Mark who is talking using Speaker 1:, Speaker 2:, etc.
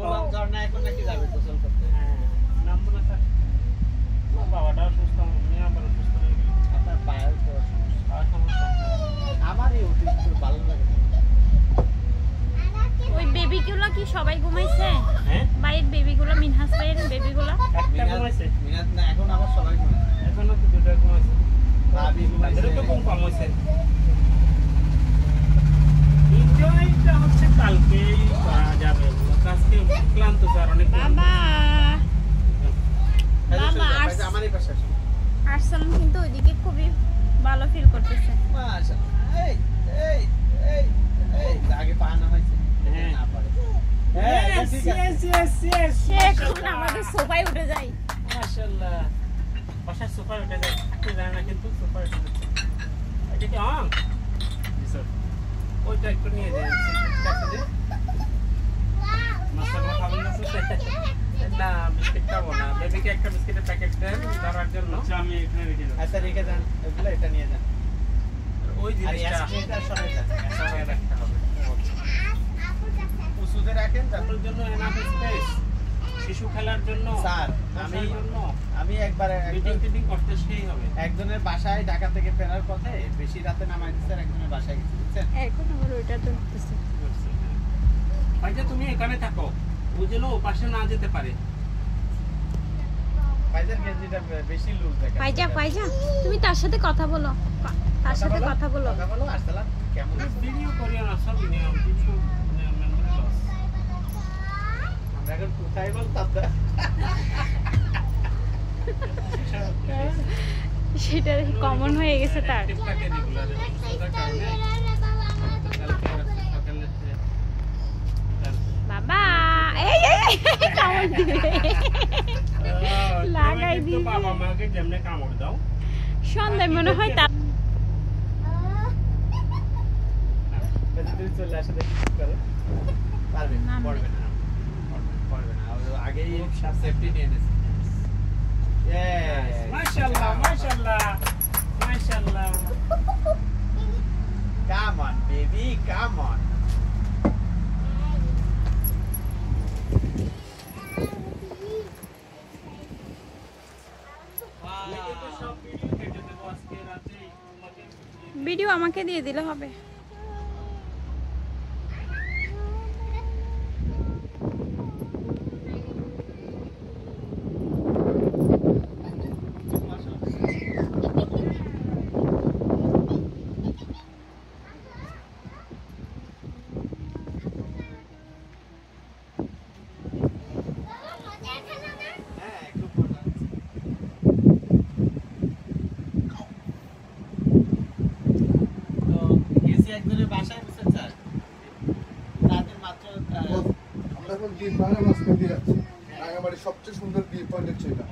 Speaker 1: বললাম ঝর্ণা এখন নাকি যাবে গোসল করতে।
Speaker 2: হ্যাঁ নামবো না স্যার, বাবাটাও সুস্থ, আমি আবার সুস্থ হয়ে গেলাম।
Speaker 1: আপনার পায়ের তো
Speaker 2: আর সমস্যা
Speaker 1: আমারই অতিরিক্ত ভালো লাগে না।
Speaker 3: ওই বেবিগুলো কি সবাই ঘুমাইছে?
Speaker 2: হ্যাঁ
Speaker 3: ভাইয়ের বেবিগুলো, মিনহাস ভাইয়ের বেবিগুলো
Speaker 2: একটা ঘুমাইছে,
Speaker 1: মিনাত না, এখন আবার সবাই ঘুমায়।
Speaker 2: এখনো তো দুটো ঘুমাইছে,
Speaker 1: ভাবি ঘুমাইছে।
Speaker 2: তাদেরও তো কম হয়েছে। এনজয়টা হচ্ছে কালকেই করা যাবে, আজকে ক্লান্ত স্যার, অনেক ক্লান্ত।
Speaker 3: বাবা
Speaker 1: বাবা
Speaker 3: বাবা
Speaker 1: আমারই পাশে আসো।
Speaker 3: আরসালান কিন্তু ওইদিকে খুবই ভালো ফিল করতেছে।
Speaker 1: মাশাআল্লাহ। এই এই এই এই আগে পা নামাইছে।
Speaker 2: হ্যাঁ।
Speaker 1: না পারে। হ্যাঁ, এটা ঠিক আছে।
Speaker 2: yes,
Speaker 3: সে এখন আমাদের সোফায় উঠে যায়।
Speaker 2: মাশাআল্লাহ। বাসার সোফায় উঠে যায়, থাকতে জানে না কিন্তু সোফায় উঠে যাচ্ছে। এটা কি অন? G sir. ওইটা একটু নিয়ে যান, সিক্রেট কাছে যে। মাশাআল্লাহ, খাবেন না স্যার? না, বিস্কিট খাবো না। বেবিকে একটা বিস্কিটের প্যাকেট দেন ধরার জন্য। আচ্ছা, আমি এখানে রেখে দেব।
Speaker 1: আচ্ছা রেখে যান, ওগুলো এটা নিয়ে যান।
Speaker 2: ওই
Speaker 1: আর
Speaker 2: জিনিসটা
Speaker 1: স্ট্রেটা সরাই যান।
Speaker 2: সরাই রাখতে হবে।
Speaker 1: উঁচুতে রাখেন, তারপর
Speaker 2: তারপর জন্য এনাফ স্পেস, শিশু খেলার জন্য,
Speaker 1: স্যার আমি একবার
Speaker 2: মিটিং টিটিং করতে সেই হবে।
Speaker 1: একজনের বাসায় ঢাকা থেকে ফেরার পথে বেশি রাতে নামাই দিচ্ছে, একজনের বাসায় গেছি, বুঝছেন?
Speaker 3: এখন আমার ওইটা তো উঠতেছে।
Speaker 2: ভাইজা তুমি এখানে থাকো, ও যেন ও পাশে না যেতে পারে।
Speaker 1: ফাইজার গেঞ্জিটা বেশি লুজ দেখা
Speaker 3: ফাইজা ফাইজা তুমি তার সাথে কথা বলো, তার সাথে কথা বলো।
Speaker 1: কথা বলো। আসসালাম, কেমন আছেন?
Speaker 2: ভিডিও করি না, সব নিয়ম ভিডিও মেমোরি লস।
Speaker 1: আমরা এখন কোথায় বলতাম না?
Speaker 3: সেটা কমন হয়ে গেছে তার।
Speaker 2: টিপটাকে রেগুলার সুস্থতার কারণে সকালে
Speaker 3: বাবা এই কামড় দিবে, লাগাই দিবে।
Speaker 2: বাবা মাকে যেমনে কামড় দাও,
Speaker 3: সন্ধ্যায় মনে হয় তার
Speaker 1: তুমি চলে আসে দেখি কি করে। পারবে না,
Speaker 3: নামবে।
Speaker 1: পড়বে না, পড়বে না। ও আগেই সেফটি নিয়ে নিয়েছে।
Speaker 2: মাশাআল্লাহ মাশাআল্লাহ মাশাআল্লাহ।
Speaker 1: Come on, baby, come on.
Speaker 3: Video আমাকে দিয়ে দিলে হবে।
Speaker 1: হ্যাঁ, একটু পড়বে। তো গেছি একজনের বাসায়, বুঝছেন স্যার? তাদের মাত্র
Speaker 4: আমরা এখন দ্বীপ পাহাড়ের মাঝখান দিয়ে যাচ্ছি। রাঙামাটির সবচেয়ে সুন্দর ভিউ পয়েন্ট হচ্ছে এটা।